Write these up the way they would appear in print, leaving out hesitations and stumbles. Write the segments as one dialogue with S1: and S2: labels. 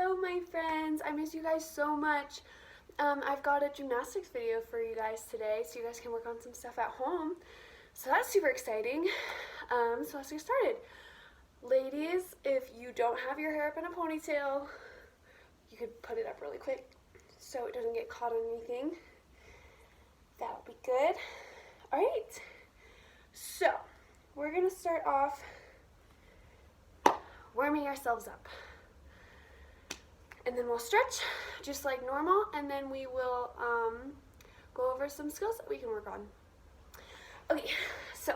S1: Hello my friends, I miss you guys so much. I've got a gymnastics video for you guys today so you guys can work on some stuff at home. So that's super exciting. So let's get started. Ladies, if you don't have your hair up in a ponytail, you could put it up really quick so it doesn't get caught on anything. That'll be good. Alright, so we're gonna start off warming ourselves up. And then we'll stretch just like normal, and then we will go over some skills that we can work on. Okay, so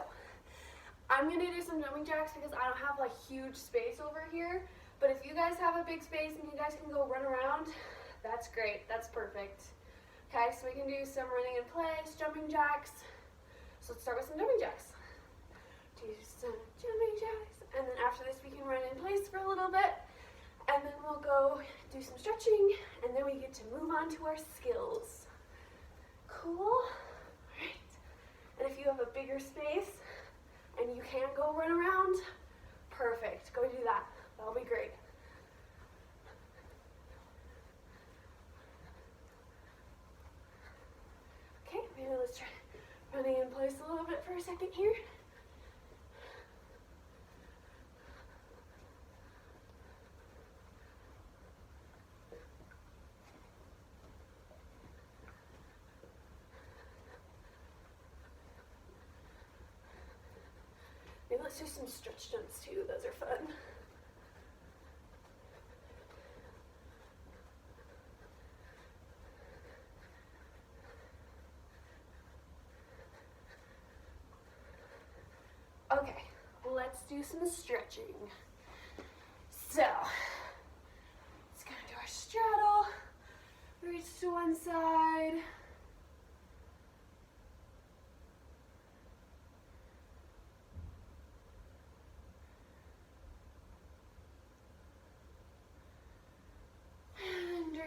S1: I'm gonna do some jumping jacks because I don't have like huge space over here, but if you guys have a big space and you guys can go run around, that's great, that's perfect. Okay, so we can do some running in place, jumping jacks. So let's start with some jumping jacks. Do some jumping jacks, and then after this we can run in place for a little bit. And then we'll go do some stretching, and then we get to move on to our skills. Cool? All right. And if you have a bigger space and you can't go run around, perfect. Go do that. That'll be great. Okay, maybe let's try running in place a little bit for a second here. Maybe let's do some stretch jumps too, those are fun. Okay, let's do some stretching. So, let's go do our straddle, reach to one side.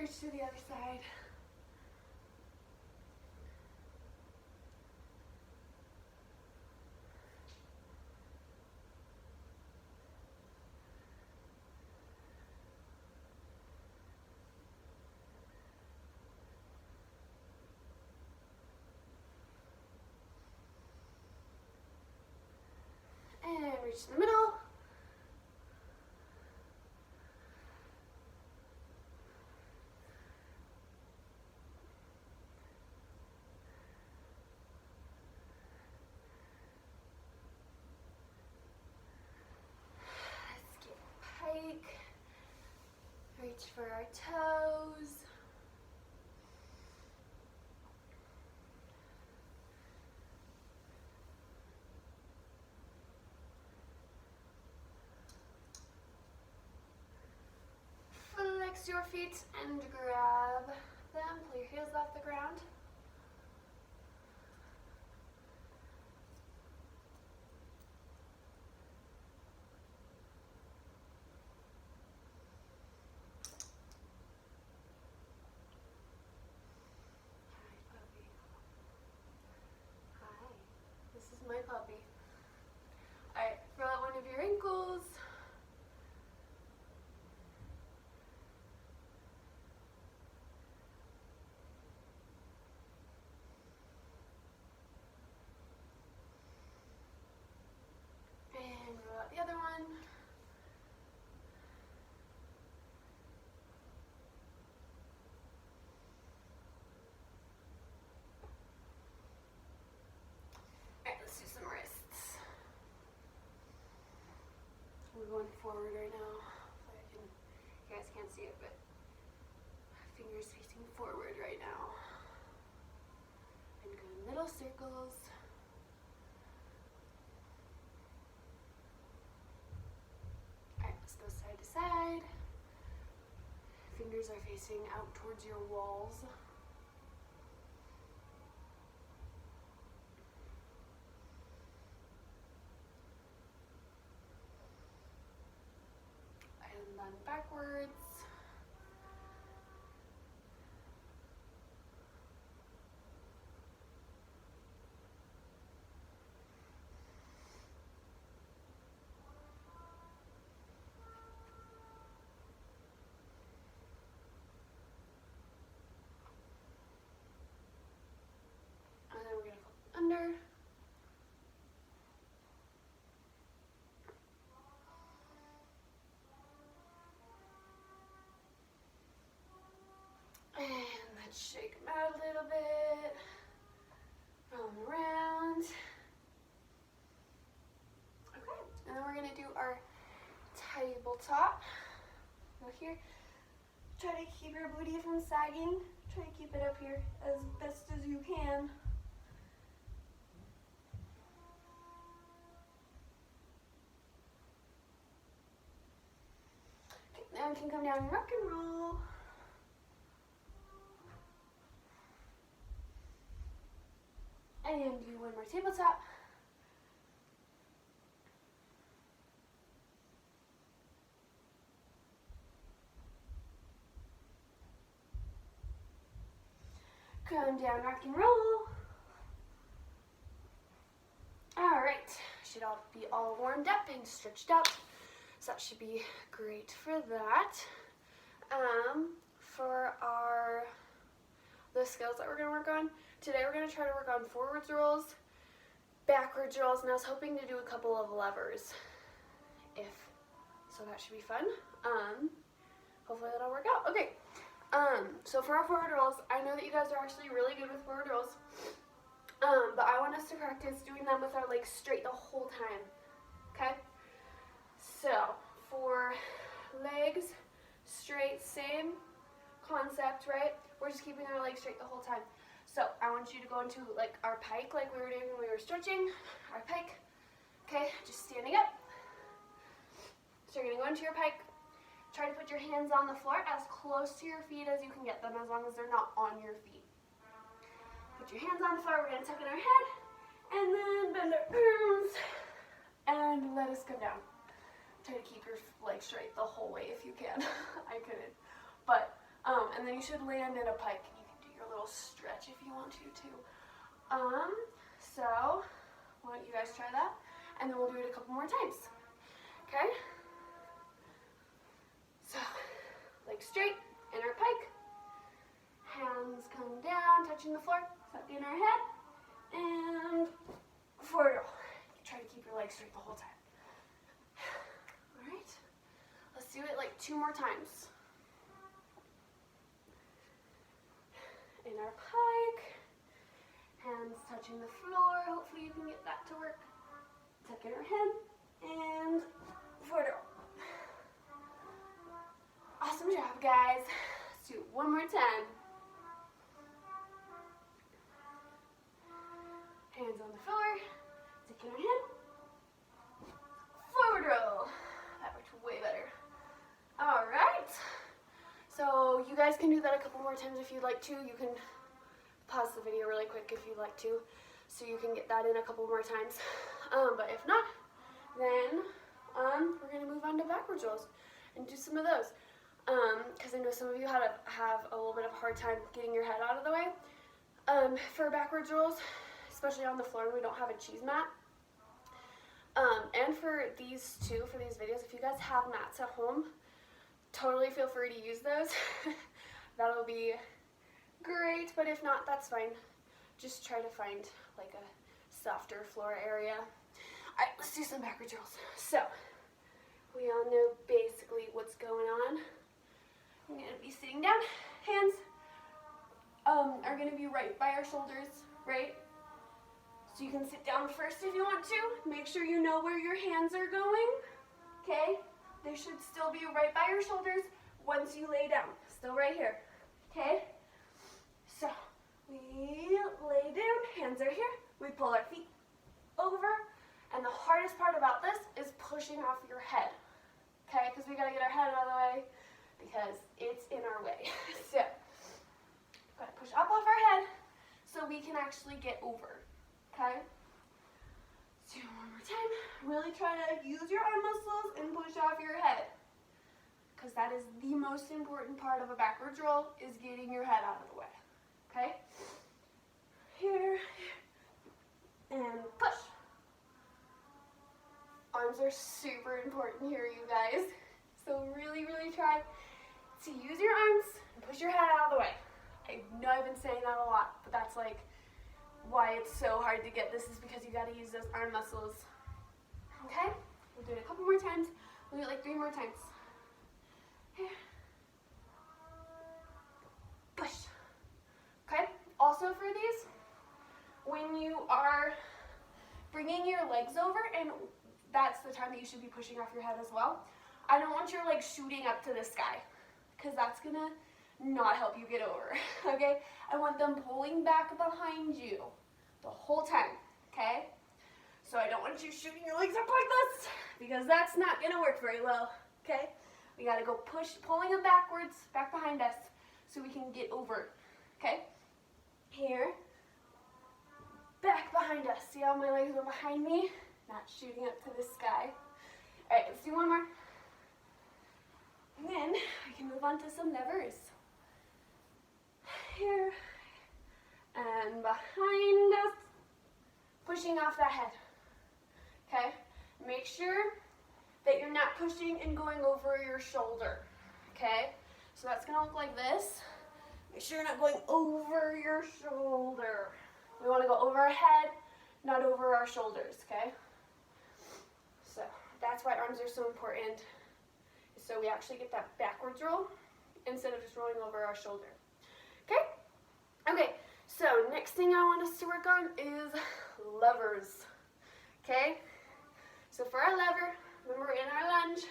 S1: Reach to the other side. And reach to the middle. Reach for our toes. Flex your feet and grab them. Pull your heels off the ground. My puppy. Alright, roll out one of your ankles. And roll out the other one. Let's do some wrists. We're going forward right now. You guys can't see it, but fingers facing forward right now. And go in little circles. Alright, let's go side to side. Fingers are facing out towards your walls. Backwards. under. And let's shake them out a little bit. Roll them around. Okay, and then we're gonna do our tabletop. Go here. Try to keep your booty from sagging. Try to keep it up here as best as you can. Okay, now we can come down and rock and roll. And do one more tabletop. Come down, rock and roll. All right, should all be all warmed up and stretched out. So that should be great for that. For the skills that we're gonna work on, today we're gonna try to work on forwards rolls, backwards rolls, and I was hoping to do a couple of levers. So that should be fun. Hopefully that'll work out. Okay. So for our forward rolls, I know that you guys are actually really good with forward rolls, but I want us to practice doing them with our legs straight the whole time, okay? So for legs straight, same concept, right? We're just keeping our legs straight the whole time. So I want you to go into like our pike, like we were doing when we were stretching, our pike, okay? Just standing up. So you're gonna go into your pike. Try to put your hands on the floor as close to your feet as you can get them, as long as they're not on your feet. Put your hands on the floor. We're going to tuck in our head, and then bend our arms, and let us come down. Try to keep your legs straight the whole way if you can. I couldn't. But, and then you should land in a pike. You can do your little stretch if you want to, too. So, why don't you guys try that? And then we'll do it a couple more times. Okay? So, legs straight, in our pike, hands come down, touching the floor, tuck in our head, and forward roll. Try to keep your legs straight the whole time. All right, let's do it like 2 more times. In our pike, hands touching the floor, hopefully you can get that to work. Tuck in our head, and forward roll. Awesome job, guys. Let's do it one more time. Hands on the floor, tuck in our head, forward roll. That worked way better. All right. So you guys can do that a couple more times if you'd like to. You can pause the video really quick if you'd like to, so you can get that in a couple more times. But if not, then we're gonna move on to backwards rolls and do some of those. Because I know some of you have a little bit of a hard time getting your head out of the way. For backwards rolls, especially on the floor when we don't have a cheese mat. And for these videos, if you guys have mats at home, totally feel free to use those. That'll be great, but if not, that's fine. Just try to find like a softer floor area. All right, let's do some backwards rolls. So, we all know basically what's going on. I'm going to be sitting down. Hands are going to be right by our shoulders, right? So you can sit down first if you want to. Make sure you know where your hands are going, okay? They should still be right by your shoulders once you lay down. Still right here, okay? So we lay down, hands are here. We pull our feet over. And the hardest part about this is pushing off your head, okay? Because we got to get our head out of the way because it's in our way. So, got to push up off our head so we can actually get over, okay? So, one more time. Really try to use your arm muscles and push off your head, because that is the most important part of a backwards roll, is getting your head out of the way, okay? Here, and push. Arms are super important here, you guys. So really, really try to use your arms and push your head out of the way. I know I've been saying that a lot, but that's like why it's so hard to get this is because you got to use those arm muscles. Okay? We'll do it a couple more times. We'll do it like 3 more times. Here. Push. Okay? Also for these, when you are bringing your legs over, and that's the time that you should be pushing off your head as well, I don't want your legs shooting up to the sky, because that's going to not help you get over, okay? I want them pulling back behind you the whole time, okay? So I don't want you shooting your legs up like this, because that's not going to work very well, okay? We got to go pulling them backwards, back behind us, so we can get over, okay? Here, back behind us. See how my legs are behind me? Not shooting up to the sky. All right, let's do one more. And then we can move on to some levers. Here and behind us, pushing off that head. Okay, make sure that you're not pushing and going over your shoulder. Okay, so that's gonna look like this. Make sure you're not going over your shoulder. We want to go over our head, not over our shoulders. Okay, so that's why arms are so important. So we actually get that backwards roll instead of just rolling over our shoulder. Okay? Okay, so next thing I want us to work on is levers. Okay? So for our lever, when we're in our lunge,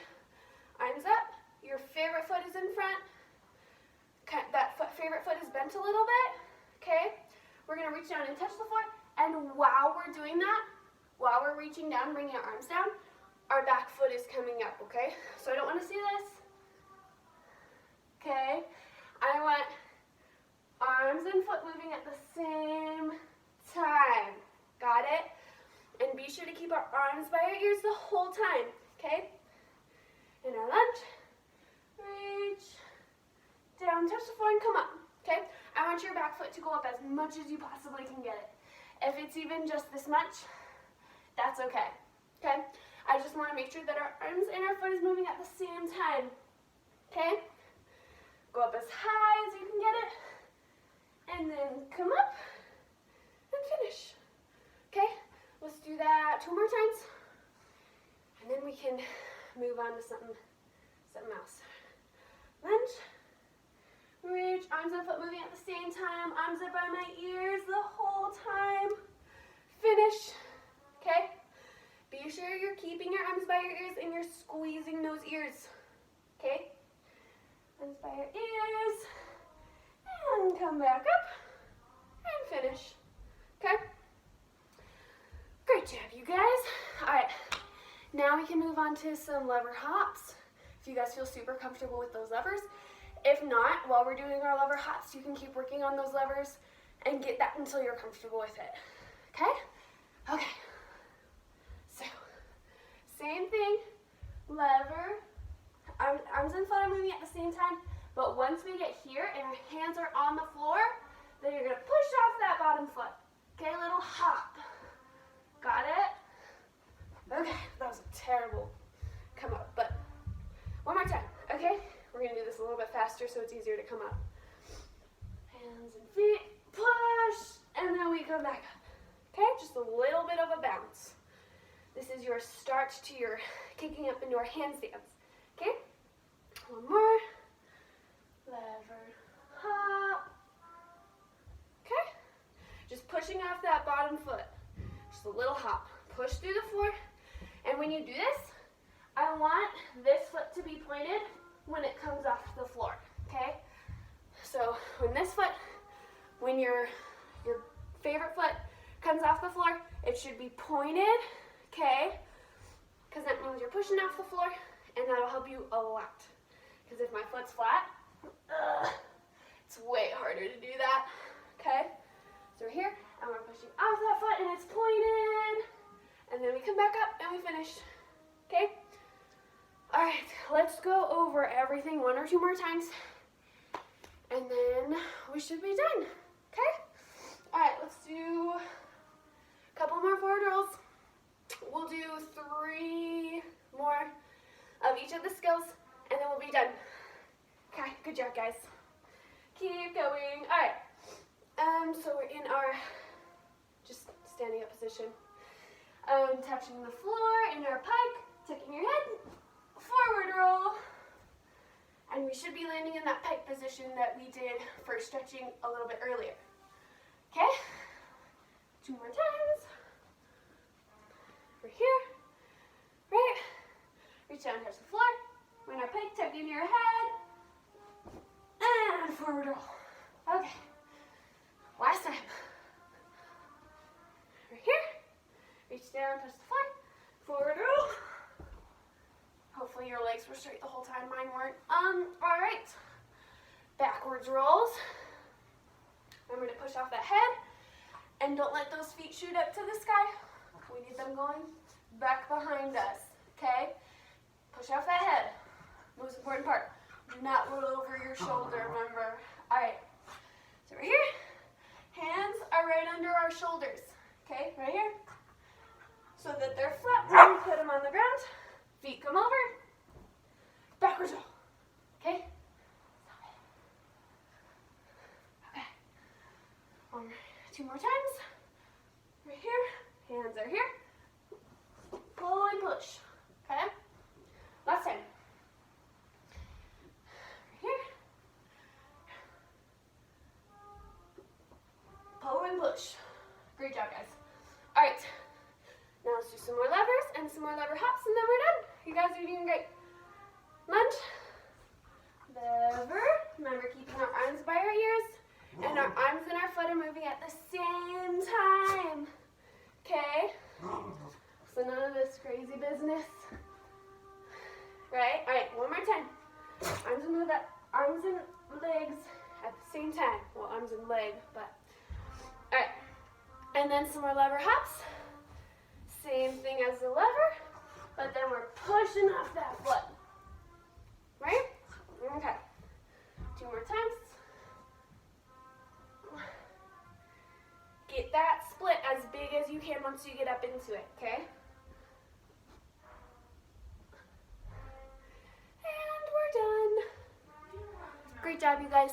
S1: arms up, your favorite foot is in front. That favorite foot is bent a little bit. Okay? We're going to reach down and touch the floor. And while we're doing that, while we're reaching down, bringing our arms down, our back foot is coming up, okay? So I don't want to see this. Okay? I want arms and foot moving at the same time. Got it? And be sure to keep our arms by our ears the whole time, okay? In our lunge, reach, down, touch the floor, and come up, okay? I want your back foot to go up as much as you possibly can get it. If it's even just this much, that's okay, okay? I just want to make sure that our arms and our foot is moving at the same time, okay? Go up as high as you can get it, and then come up and finish, okay? Let's do that 2 more times, and then we can move on to something else. Lunge, reach, arms and foot moving at the same time, arms up by my ears the whole time, finish, okay? Be sure you're keeping your arms by your ears and you're squeezing those ears, okay? Arms by your ears, and come back up, and finish, okay? Great job, you guys. All right, now we can move on to some lever hops. If you guys feel super comfortable with those levers. If not, while we're doing our lever hops, you can keep working on those levers and get that until you're comfortable with it, okay? Okay. So, same thing, lever, arms and foot are moving at the same time, but once we get here and our hands are on the floor, then you're gonna push off that bottom foot. Okay, little hop. Got it? Okay, that was a terrible come up, but one more time, okay? We're gonna do this a little bit faster so it's easier to come up. Hands and feet, push, and then we come back up. Okay, just a little bit of a bounce. This is your start to your kicking up into our handstands. Okay, one more. Lever, hop. Okay, just pushing off that bottom foot. Just a little hop. Push through the floor. And when you do this, I want this foot to be pointed when it comes off the floor. Okay, so when your favorite foot comes off the floor, it should be pointed, okay? Because that means you're pushing off the floor, and that'll help you a lot. Because if my foot's flat, it's way harder to do that, okay? So we're here, and we're pushing off that foot, and it's pointed. And then we come back up, and we finish, okay? All right, let's go over everything 1 or 2 more times, and then we should be done, okay? All right, let's do a couple more forward rolls. We'll do 3 more of each of the skills, and then we'll be done. Okay, good job, guys. Keep going. All right, so we're in our standing up position. Touching the floor in our pike, tucking your head, forward roll. And we should be landing in that pike position that we did for stretching a little bit earlier. Okay? 2 more times. We're here. Right. Reach down, touch the floor. We're in our pike, tuck in your head. And forward roll. Okay. Last time. We're here. Reach down, touch the floor. Forward roll. Hopefully your legs were straight the whole time. Mine weren't. All right. Backwards rolls. Remember to push off that head. And don't let those feet shoot up to the sky. We need them going back behind us. Okay? Push off that head. Most important part. Do not roll over your shoulder, remember. All right. So we're here. Hands are right under our shoulders. Okay? Right here. So that they're flat when we put them on the ground. Feet come over. Backwards roll. Okay? Okay. 2 more times. Right here. Hands are here. Pull and push. Okay? Last time. Right here. Pull and push. Great job, guys. All right. Now let's do some more levers and some more lever hops, and then we're done. You guys are doing great. Lunge. Lever. Remember, keeping our arms by our ears, and our arms and our foot are moving at the same time. Okay? So none of this crazy business. Right? All right, one more time. Arms and legs at the same time. Well, arms and leg, but. All right. And then some more lever hops. Same thing as the lever, but then we're pushing off that foot. Right? Okay. 2 more times. Get that split as big as you can once you get up into it, okay? And we're done. Great job, you guys.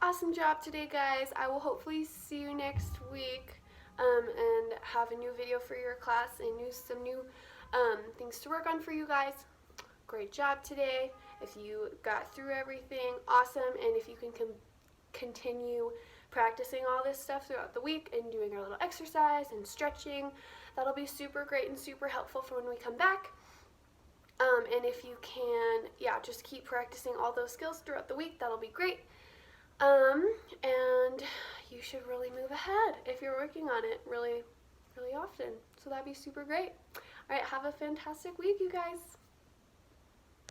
S1: Awesome job today, guys. I will hopefully see you next week and have a new video for your class and some new things to work on for you guys. Great job today. If you got through everything, awesome. And if you can continue practicing all this stuff throughout the week and doing our little exercise and stretching, that'll be super great and super helpful for when we come back. And if you can, just keep practicing all those skills throughout the week, that'll be great. And you should really move ahead if you're working on it really, really often. So that'd be super great. All right, have a fantastic week, you guys.